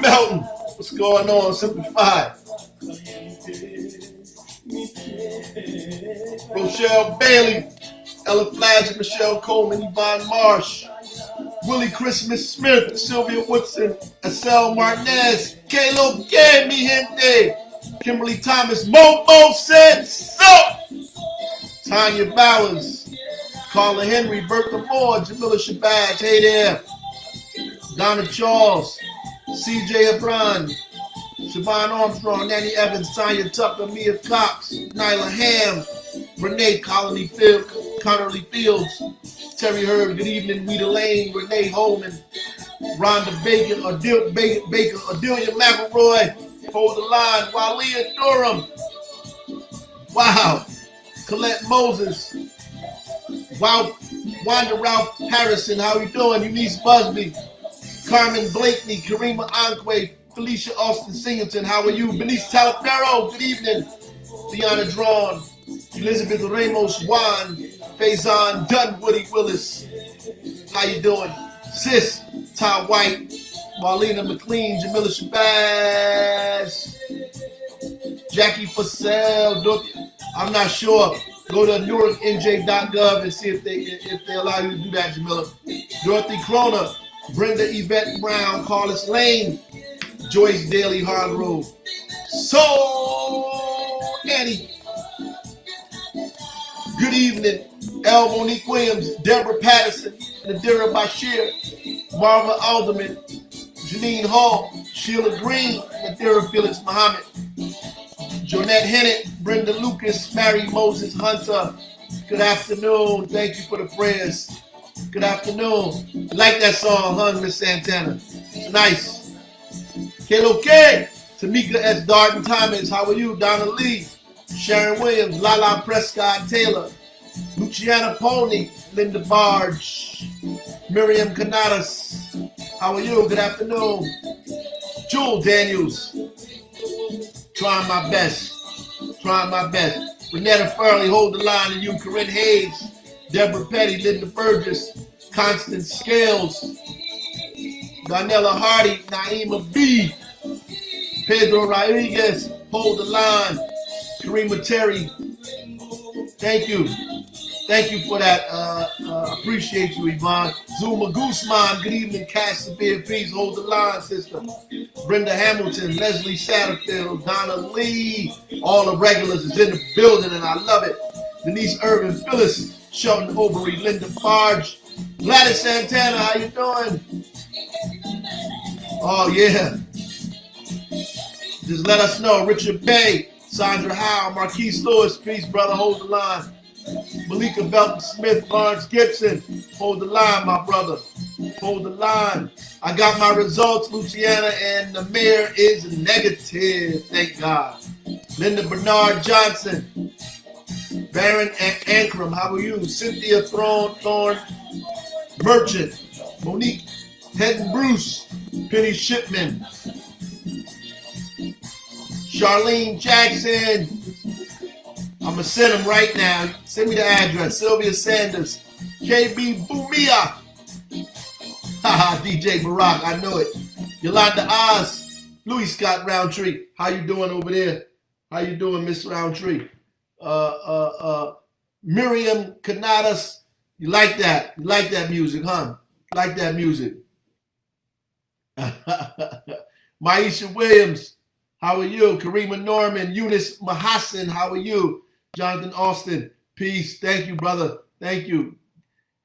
Melton, what's going on? Simplified. Rochelle Bailey, Ella Flash, Michelle Coleman, Yvonne Marsh, Willie Christmas Smith, Sylvia Woodson, Estelle Martinez, Kalo Que, Mi Gente, Kimberly Thomas, Momo said so. Tanya Bowers, Carla Henry, Bertha Moore, Jamila Shabazz, hey there. Donna Charles, CJ Abran, Siobhan Armstrong, Nanny Evans, Tanya Tucker, Mia Cox, Nyla Ham, Renee Connerly Fields, Terry Hurd, good evening, Rita Lane, Renee Holman, Rhonda Bacon, Adelia McElroy, hold the line, Walia Durham, wow, Colette Moses, wow, Wanda Ralph Harrison, how you doing? Eunice Busby, Carmen Blakeney, Karima Anque, Felicia Austin Singleton, how are you? Benice Talapero, good evening. Deanna Drawn, Elizabeth Ramos Juan, Faison Dunn, Woody Willis, how you doing? Sis, Ty White, Marlena McLean, Jamila Shabazz, Jackie Fussell, I'm not sure. Go to newarknj.gov and see if they allow you to do that, Jamila. Dorothy Kroner, Brenda Yvette Brown, Carlos Lane, Joyce Daly Hargrove. So, Annie. Good evening. L. Monique Williams, Deborah Patterson, Nadira Bashir, Marva Alderman, Janine Hall, Sheila Green, Nadira Felix Muhammad, Jonette Hennett, Brenda Lucas, Mary Moses Hunter. Good afternoon. Thank you for the prayers. Good afternoon. Like that song, huh, Miss Santana? It's nice. Kalo K, Tamika S. Darden Thomas, how are you? Donna Lee, Sharon Williams, Lala Prescott Taylor, Luciana Pony, Linda Barge, Miriam Canadas, how are you? Good afternoon. Jewel Daniels, trying my best. Renetta Furley, hold the line, and you, Corinne Hayes, Deborah Petty, Linda Burgess, Constance Scales, Darnella Hardy, Naima B, Pedro Rodriguez, hold the line, Karima Terry, thank you for that, appreciate you, Yvonne. Zuma Guzman, good evening, Cass Severe, please hold the line, sister. Brenda Hamilton, Leslie Satterfield, Donna Lee, all the regulars is in the building and I love it. Denise Irvin, Phyllis Shelton Overy, Linda Farge, Gladys Santana, how you doing? Oh yeah. Just let us know. Richard Bay, Sandra Howe, Marquise Lewis, peace brother, hold the line. Malika Belton Smith, Lawrence Gibson, hold the line, my brother. Hold the line. I got my results, Luciana, and the mayor is negative. Thank God. Linda Bernard Johnson, Baron Ankrum, how are you? Cynthia Thorne Merchant, Monique Hedden Bruce, Penny Shipman, Charlene Jackson. I'm going to send them right now. Send me the address. Sylvia Sanders, KB Boomia. Haha, DJ Barack, I know it. Yolanda Oz, Louis Scott Roundtree. How you doing over there? How you doing, Miss Roundtree? Miriam Canadas, you like that? You like that music, huh? Like that music. Maisha Williams, how are you? Karima Norman, Eunice Mahassan, how are you? Jonathan Austin, peace. Thank you, brother. Thank you.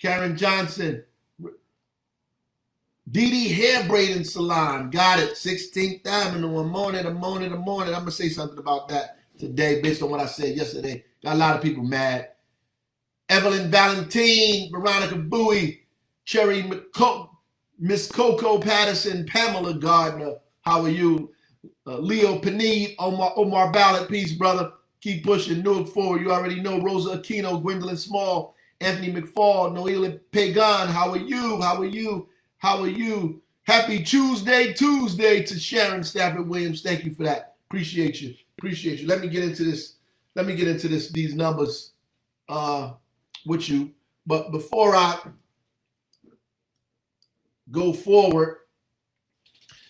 Karen Johnson. Dee Hair Braiding Salon, got it. 16th Avenue, a morning. I'm going to say something about that today based on what I said yesterday. Got a lot of people mad. Evelyn Valentine, Veronica Bowie, Cherry Miss Coco Patterson, Pamela Gardner, how are you? Leo Panid, Omar Ballard, peace, brother. Keep pushing, Newark forward. You already know Rosa Aquino, Gwendolyn Small, Anthony McFall, Noelia Pagan, how are you? How are you? How are you? Happy Tuesday to Sharon Stafford Williams. Thank you for that. Appreciate you. Let me get into these numbers with you. But before I go forward,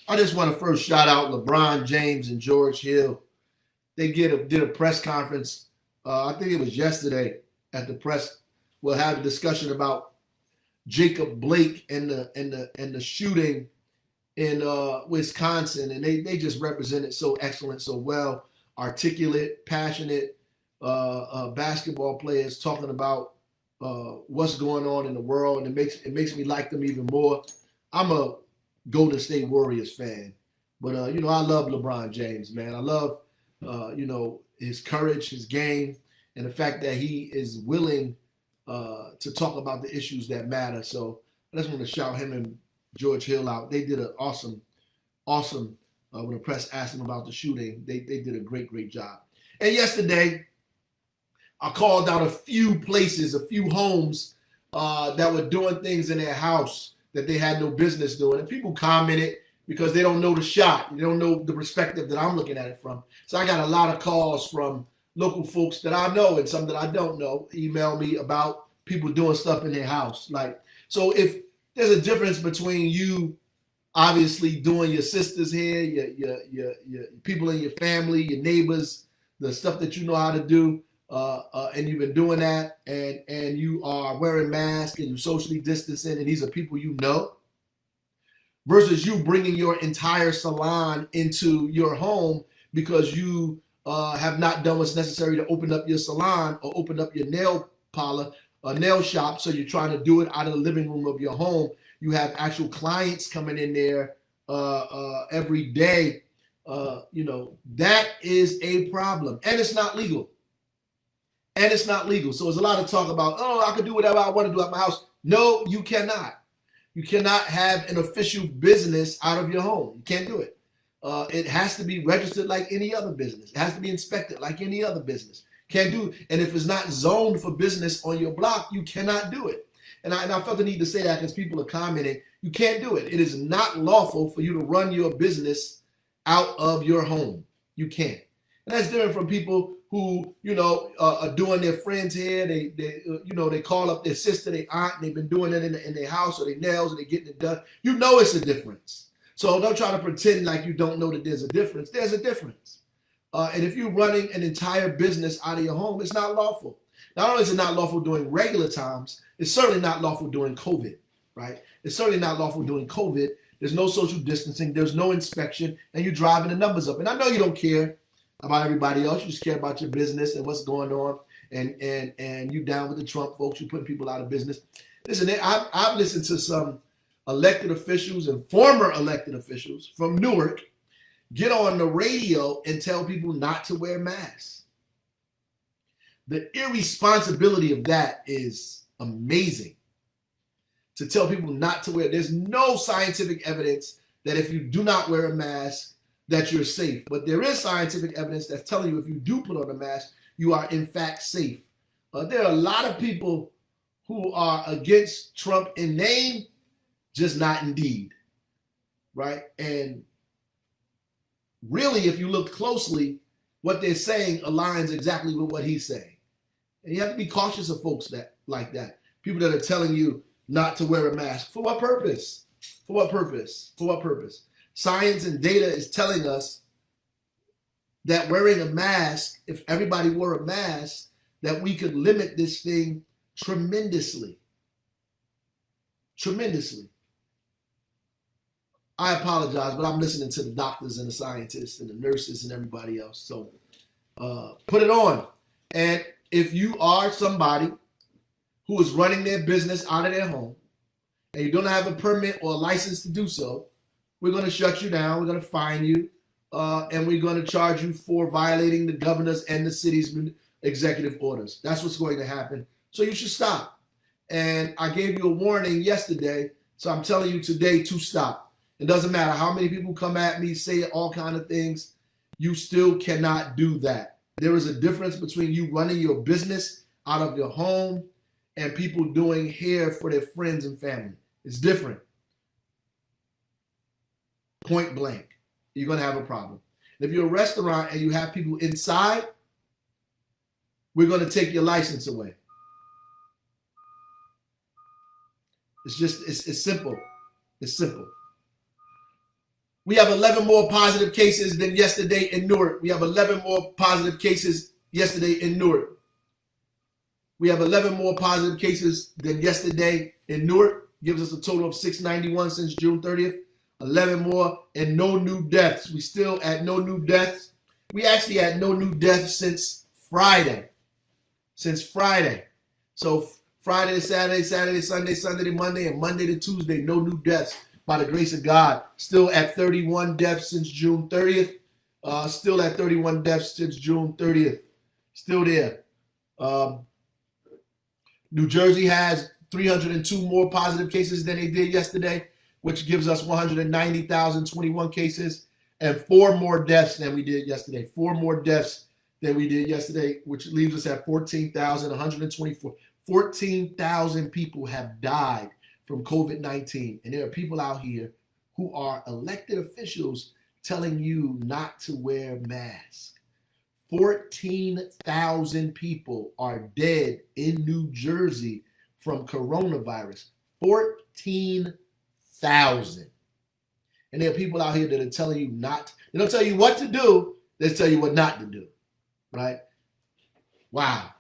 I just want to first shout out LeBron James and George Hill. They did a press conference. I think it was yesterday at the press. We'll have a discussion about Jacob Blake and the shooting in Wisconsin, and they just represented so excellent, so well, articulate, passionate basketball players talking about what's going on in the world, and it makes me like them even more. I'm a Golden State Warriors fan, but I love LeBron James, man. I love his courage, his game, and the fact that he is willing to talk about the issues that matter. So I just want to shout him and George Hill out. They did an awesome. When the press asked them about the shooting, they did a great job. And yesterday, I called out a few places, a few homes that were doing things in their house that they had no business doing. And people commented because they don't know the shot. They don't know the perspective that I'm looking at it from. So I got a lot of calls from local folks that I know and some that I don't know email me about people doing stuff in their house. So if there's a difference between you obviously doing your sister's hair, your people in your family, your neighbors, the stuff that you know how to do, and you've been doing that, and you are wearing masks and you're socially distancing, and these are people you know, versus you bringing your entire salon into your home because you have not done what's necessary to open up your salon or open up your nail parlor or nail shop, so you're trying to do it out of the living room of your home. You have actual clients coming in there every day. That is a problem, and it's not legal. So there's a lot of talk about, I can do whatever I want to do at my house. No, you cannot. You cannot have an official business out of your home. You can't do it. It has to be registered like any other business. It has to be inspected like any other business. Can't do it. And if it's not zoned for business on your block, you cannot do it. And I felt the need to say that because people are commenting. You can't do it. It is not lawful for you to run your business out of your home. You can't. And that's different from people who, are doing their friends hair. They call up their sister, their aunt, and they've been doing it in their house or their nails, and they're getting it done. You know it's a difference. So don't try to pretend like you don't know that there's a difference. There's a difference. And if you're running an entire business out of your home, it's not lawful. Not only is it not lawful during regular times, it's certainly not lawful during COVID, right? It's certainly not lawful during COVID. There's no social distancing. There's no inspection, and you're driving the numbers up. And I know you don't care about everybody else. You just care about your business and what's going on, and you down with the Trump folks. You're putting people out of business. Listen, I've listened to some elected officials and former elected officials from Newark get on the radio and tell people not to wear masks. The irresponsibility of that is amazing. To tell people not to wear. There's no scientific evidence that if you do not wear a mask, that you're safe. But there is scientific evidence that's telling you if you do put on a mask, you are in fact safe. There are a lot of people who are against Trump in name, just not in deed, right? And really, if you look closely, what they're saying aligns exactly with what he's saying. And you have to be cautious of folks like that. People that are telling you not to wear a mask. For what purpose? For what purpose? For what purpose? Science and data is telling us that wearing a mask, if everybody wore a mask, that we could limit this thing tremendously. Tremendously. I apologize, but I'm listening to the doctors and the scientists and the nurses and everybody else. So put it on. And if you are somebody who is running their business out of their home and you don't have a permit or a license to do so, we're going to shut you down. We're going to fine you. And we're going to charge you for violating the governor's and the city's executive orders. That's what's going to happen. So you should stop. And I gave you a warning yesterday. So I'm telling you today to stop. It doesn't matter how many people come at me, say all kind of things. You still cannot do that. There is a difference between you running your business out of your home and people doing hair for their friends and family. It's different. Point blank. You're going to have a problem. If you're a restaurant and you have people inside, we're going to take your license away. It's simple. It's simple. We have 11 more positive cases than yesterday in Newark. We have 11 more positive cases yesterday in Newark. We have 11 more positive cases than yesterday in Newark. Gives us a total of 691 since June 30th. 11 more and no new deaths. We still at no new deaths. We actually had no new deaths since Friday. So Friday to Saturday, Saturday to Sunday, Sunday to Monday, and Monday to Tuesday, no new deaths by the grace of God. Still at 31 deaths since June 30th. Still at 31 deaths since June 30th. Still there. New Jersey has 302 more positive cases than they did yesterday, which gives us 190,021 cases and 4 more deaths than we did yesterday. 4 more deaths than we did yesterday, which leaves us at 14,124. 14,000 people have died from COVID-19. And there are people out here who are elected officials telling you not to wear masks. 14,000 people are dead in New Jersey from coronavirus. 14,000. And there are people out here that are telling you not. They don't tell you what to do. They tell you what not to do. Right? Wow.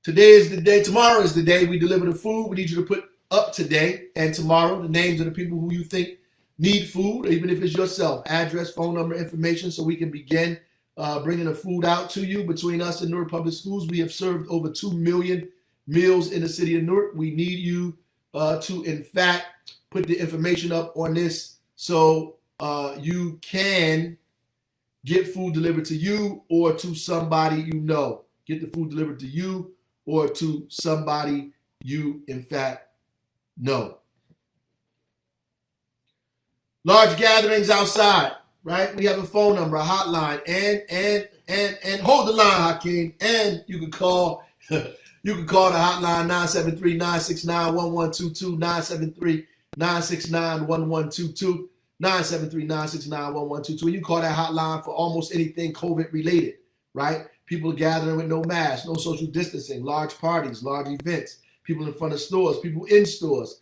Today is the day. Tomorrow is the day we deliver the food. We need you to put up today and tomorrow the names of the people who you think need food, even if it's yourself, address, phone number, information, so we can begin bringing the food out to you. Between us and Newark Public Schools, we have served over 2 million meals in the city of Newark. We need you to, in fact, put the information up on this so you can get food delivered to you or to somebody you know. Get the food delivered to you or to somebody you, in fact, know. Large gatherings outside, right? We have a phone number, a hotline, and hold the line, Hakeem. And you can call the hotline 973-969-1122, 973-969-1122, 973-969-1122. And you call that hotline for almost anything COVID related, right? People gathering with no mask, no social distancing, large parties, large events, people in front of stores, people in stores.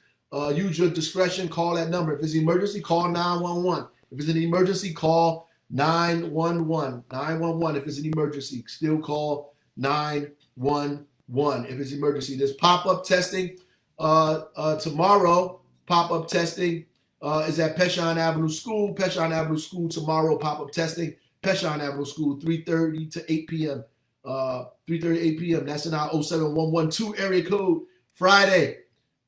Use your discretion, call that number. If it's an emergency, call 911. If it's an emergency, call 911. 911 if it's an emergency. Still call 911 if it's emergency. There's pop-up testing tomorrow. Pop-up testing is at Peshon Avenue School. Peshon Avenue School tomorrow, pop-up testing. Peshon Avenue School, 3:30 to 8 p.m. 3:30 to 8 p.m. That's in our 07112 area code. Friday,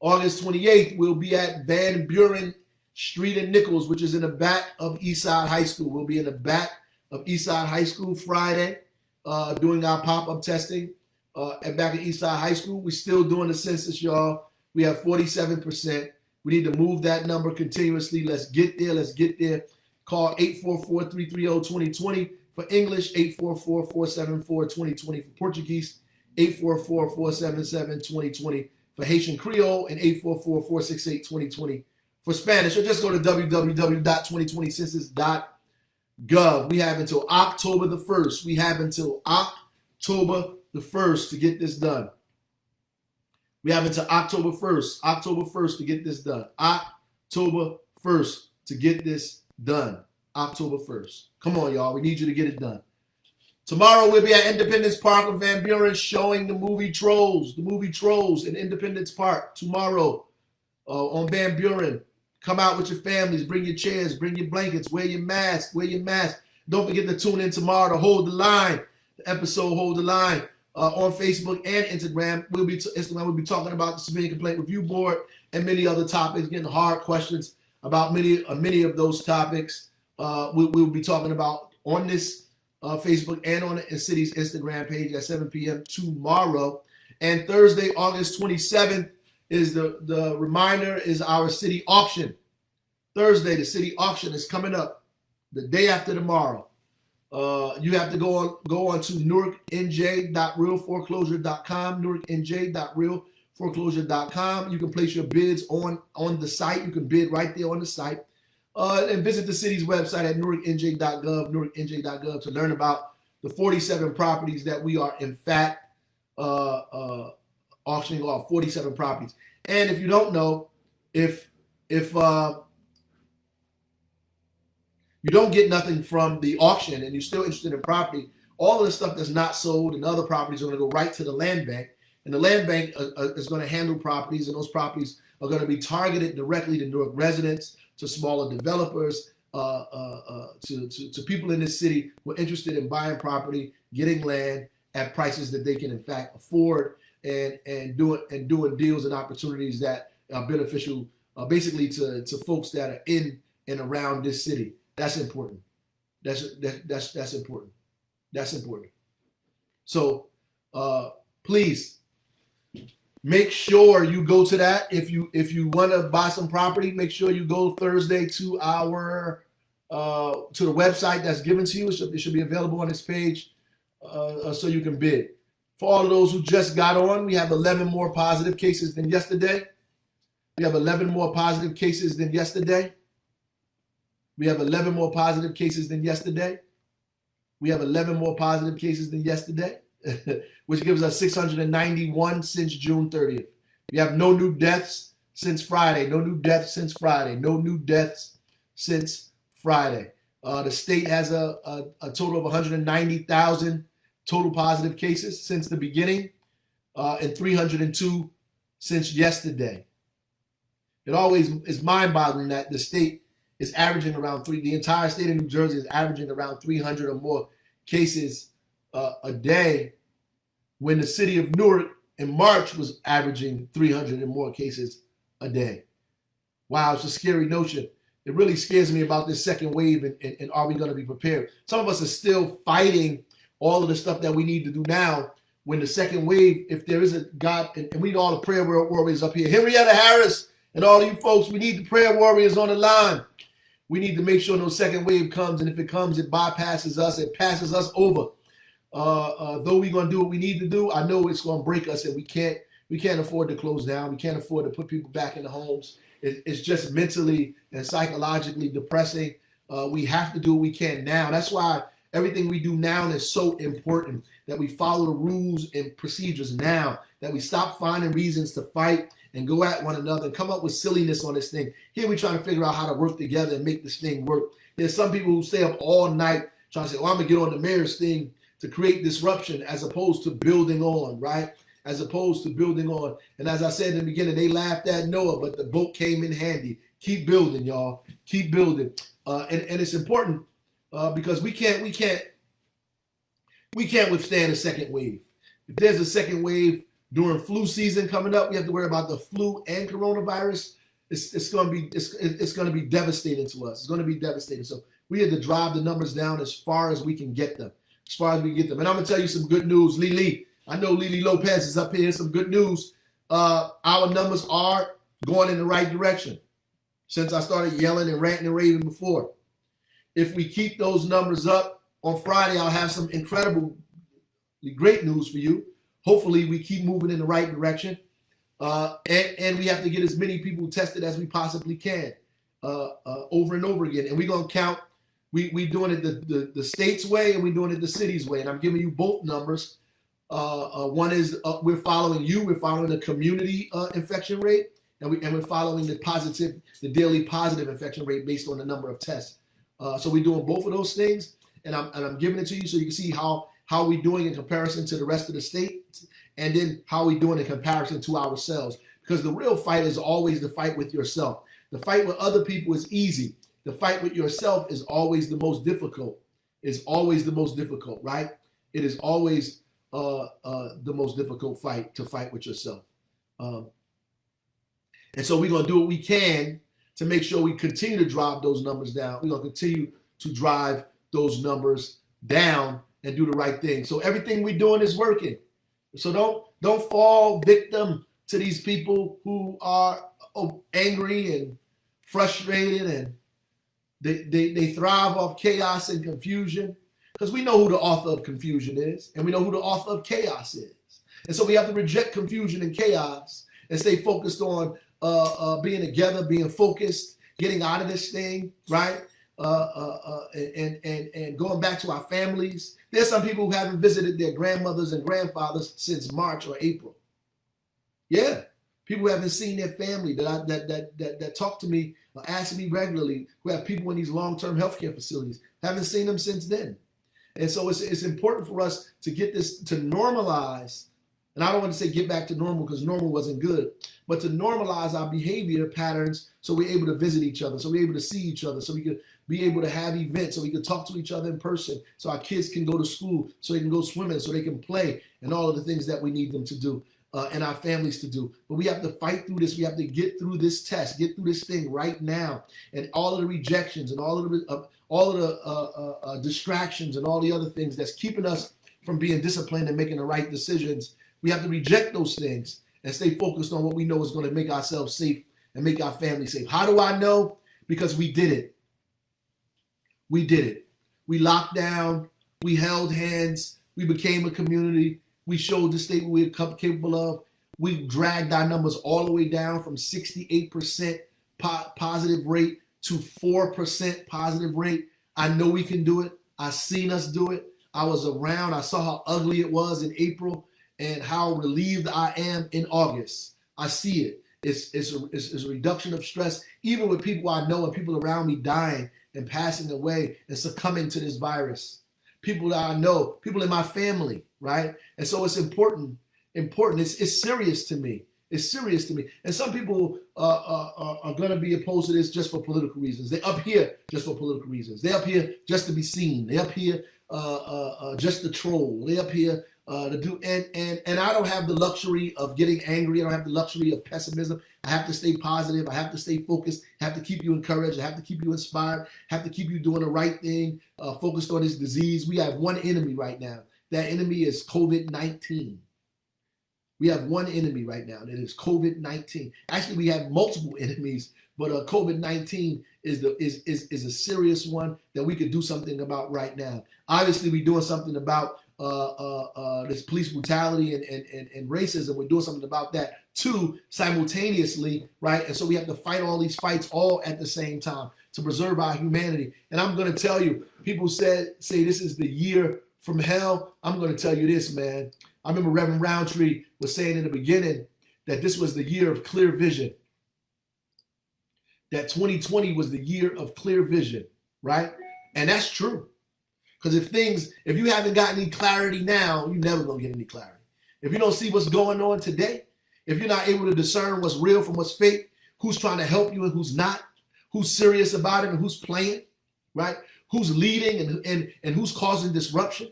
August 28th, we'll be at Van Buren Street and Nichols, which is in the back of Eastside High School. We'll be in the back of Eastside High School Friday doing our pop-up testing at back at Eastside High School. We're still doing the census, y'all. We have 47%. We need to move that number continuously. Let's get there. Call 844-330-2020 for English, 844-474-2020 for Portuguese, 844-477-2020 for Haitian Creole, and 844-468-2020 for Spanish. Or just go to www.2020census.gov. We have until October the 1st. To get this done. We have until October 1st to get this done. October 1st to get this done. October 1st. Come on, y'all. We need you to get it done. Tomorrow we'll be at Independence Park in Van Buren showing the movie Trolls. The movie Trolls in Independence Park tomorrow on Van Buren. Come out with your families. Bring your chairs. Bring your blankets. Wear your mask. Don't forget to tune in tomorrow to Hold the Line. The episode Hold the Line on Facebook and Instagram. We'll be talking about the Civilian Complaint Review Board and many other topics, getting hard questions about many of those topics. We'll be talking about on this Facebook and on the city's Instagram page at 7 p.m. tomorrow. And Thursday, August 27th, is the reminder is our city auction. Thursday, the city auction is coming up the day after tomorrow. You have to go on to newarknj.realforeclosure.com, newarknj.realforeclosure.com. You can place your bids on the site. You can bid right there on the site. And visit the city's website at newarknj.gov to learn about the 47 properties that we are in fact auctioning off. 47 properties. And if you don't know, if you don't get nothing from the auction and you're still interested in property, all of the stuff that's not sold and other properties are going to go right to the land bank. And the land bank is going to handle properties, and those properties are going to be targeted directly to Newark residents, to smaller developers, to people in this city who are interested in buying property, getting land at prices that they can in fact afford, and doing deals and opportunities that are beneficial basically to folks that are in and around this city. That's important. That's important. That's important. So please make sure you go to that. If you want to buy some property, make sure you go Thursday to our to the website that's given to you. It should be available on this page so you can bid. For all of those who just got on, we have 11 more positive cases than yesterday. We have 11 more positive cases than yesterday. We have 11 more positive cases than yesterday. We have 11 more positive cases than yesterday, which gives us 691 since June 30th. We have no new deaths since Friday. No new deaths since Friday. No new deaths since Friday. The state has a total of 190,000 total positive cases since the beginning, and 302 since yesterday. It always is mind-boggling that the state is averaging around the entire state of New Jersey is averaging around 300 or more cases a day, when the city of Newark in March was averaging 300 and more cases a day. Wow, it's a scary notion. It really scares me about this second wave, and are we going to be prepared? Some of us are still fighting all of the stuff that we need to do now, when the second wave, if there is a God, and we need all the prayer warriors up here. Henrietta Harris and all of you folks, we need the prayer warriors on the line. We need to make sure no second wave comes, and if it comes, it bypasses us, it passes us over. Though we're going to do what we need to do, I know it's going to break us, and we can't afford to close down. We can't afford to put people back in the homes. It's just mentally and psychologically depressing. We have to do what we can now. That's why everything we do now is so important, that we follow the rules and procedures now, that we stop finding reasons to fight and go at one another and come up with silliness on this thing. Here we're trying to figure out how to work together and make this thing work. There's some people who stay up all night trying to say, I'm going to get on the mayor's thing to create disruption, as opposed to building on, right? As opposed to building on. And as I said in the beginning, they laughed at Noah, but the boat came in handy. Keep building, y'all. Keep building. And it's important because we can't withstand a second wave. If there's a second wave during flu season coming up, we have to worry about the flu and coronavirus. It's going to be devastating to us. It's going to be devastating. So we have to drive the numbers down as far as we can get them. As far as we get them. And I'm going to tell you some good news, Lily. I know Lily Lopez is up here. Some good news. Our numbers are going in the right direction since I started yelling and ranting and raving before. If we keep those numbers up, on Friday, I'll have some incredible, great news for you. Hopefully, we keep moving in the right direction. And we have to get as many people tested as we possibly can over and over again. And we're going to count. We're doing it the state's way, and we're doing it the city's way. And I'm giving you both numbers. One is we're following you. We're following the community infection rate, and we're following the daily positive infection rate based on the number of tests. So we're doing both of those things, and I'm giving it to you so you can see how we're doing in comparison to the rest of the state, and then how we're doing in comparison to ourselves. Because the real fight is always the fight with yourself. The fight with other people is easy. The fight with yourself is always the most difficult. It's always the most difficult, right? It is always the most difficult fight to fight with yourself. And so we're going to do what we can to make sure we continue to drive those numbers down. We're going to continue to drive those numbers down and do the right thing. So everything we're doing is working. So don't fall victim to these people who are angry and frustrated, and they thrive off chaos and confusion, because we know who the author of confusion is, and we know who the author of chaos is. And so we have to reject confusion and chaos and stay focused on being together, being focused, getting out of this thing, right? And going back to our families. There's some people who haven't visited their grandmothers and grandfathers since March or April. Yeah, People who haven't seen their family that talk to me or ask me regularly, who have people in these long-term healthcare facilities, haven't seen them since then. And so it's important for us to get this to normalize. And I don't want to say get back to normal because normal wasn't good, but to normalize our behavior patterns so we're able to visit each other, so we're able to see each other, so we could be able to have events, so we can talk to each other in person, so our kids can go to school, so they can go swimming, so they can play, and all of the things that we need them to do. And our families to do. But we have to fight through this. We have to get through this test, get through this thing right now. And all of the rejections and all of the distractions and all the other things that's keeping us from being disciplined and making the right decisions, we have to reject those things and stay focused on what we know is going to make ourselves safe and make our family safe. How do I know? Because we did it. We did it. We locked down. We held hands. We became a community. We showed the state what we're capable of. We dragged our numbers all the way down from 68% positive rate to 4% positive rate. I know we can do it. I've seen us do it. I was around. I saw how ugly it was in April and how relieved I am in August. I see it. It's a reduction of stress, even with people I know and people around me dying and passing away and succumbing to this virus. People that I know, people in my family, right? And so it's important. It's serious to me. It's serious to me. And some people are going to be opposed to this just for political reasons. They're up here just for political reasons. They're up here just to be seen. They're up here just to troll. They're up here to do. And I don't have the luxury of getting angry. I don't have the luxury of pessimism. I have to stay positive. I have to stay focused. I have to keep you encouraged. I have to keep you inspired. I have to keep you doing the right thing, focused on this disease. We have one enemy right now. That enemy is COVID-19. We have one enemy right now, and it is COVID-19. Actually, we have multiple enemies, but COVID-19 is a serious one that we could do something about right now. Obviously, we're doing something about this police brutality and racism. We're doing something about that too simultaneously, right? And so we have to fight all these fights all at the same time to preserve our humanity. And I'm going to tell you, people say this is the year from hell. I'm going to tell you this, man. I remember Reverend Roundtree was saying in the beginning that this was the year of clear vision. That 2020 was the year of clear vision, right? And that's true. Because if you haven't got any clarity now, you're never going to get any clarity. If you don't see what's going on today, if you're not able to discern what's real from what's fake, who's trying to help you and who's not, who's serious about it and who's playing, right? Who's leading and who's causing disruption.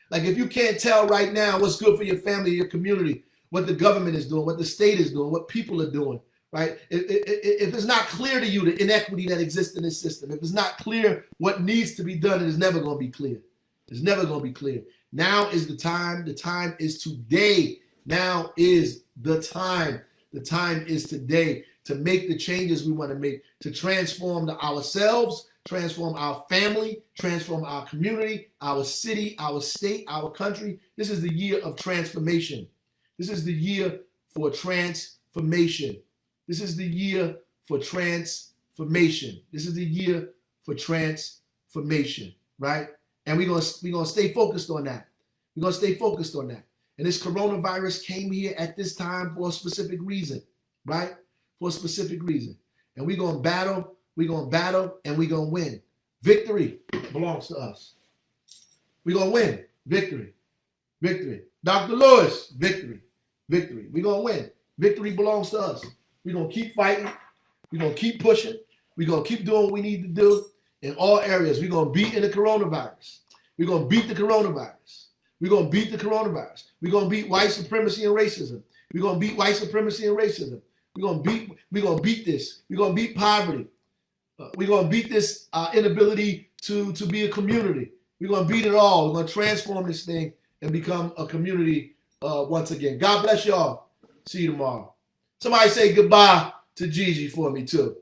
Like if you can't tell right now what's good for your family, your community, what the government is doing, what the state is doing, what people are doing, right? If it's not clear to you the inequity that exists in this system, if it's not clear what needs to be done, it is never going to be clear. It's never going to be clear. Now is the time. The time is today. Now is the time. The time is today to make the changes we want to make, to transform ourselves, transform our family, transform our community, our city, our state, our country. This is the year of transformation. This is the year for transformation. This is the year for transformation. This is the year for transformation, right? And we're gonna stay focused on that. We're gonna stay focused on that. And this coronavirus came here at this time for a specific reason, right? For a specific reason. And we're gonna battle. We're going to battle and we're going to win. Victory belongs to us. We're going to win. Victory. Victory. Dr. Lewis, victory. Victory. We're going to win. Victory belongs to us. We're going to keep fighting. We're going to keep pushing. We're going to keep doing what we need to do in all areas. We're going to beat in the coronavirus. We're going to beat the coronavirus. We're going to beat the coronavirus. We're going to beat white supremacy and racism. We're going to beat white supremacy and racism. We're going to beat this. We're going to beat poverty. We're going to beat this inability to be a community. We're going to beat it all. We're going to transform this thing and become a community once again. God bless y'all. See you tomorrow. Somebody say goodbye to Gigi for me too.